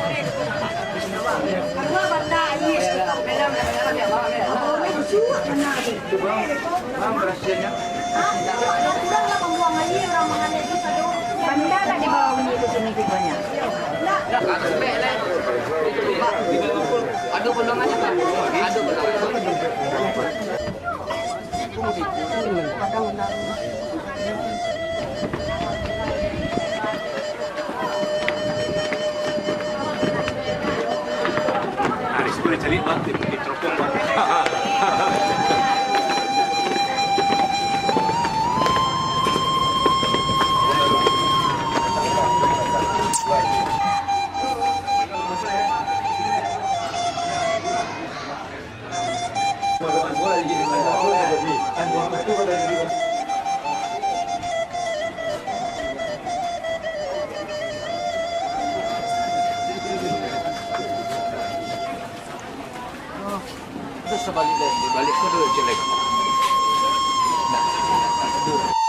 Kedua benda ini oh itu mana Bang berhasilnya. kuranglah membuang lagi orang mengalir itu satu benda tak dibawa ini itu signifikannya. Dah atas belek. Ada bolongannya kan? Ada bolongan. Hari sebenarnya cari bang di teropong bang. Terus sebalik lagi, balik ke dulu jelek. Nah,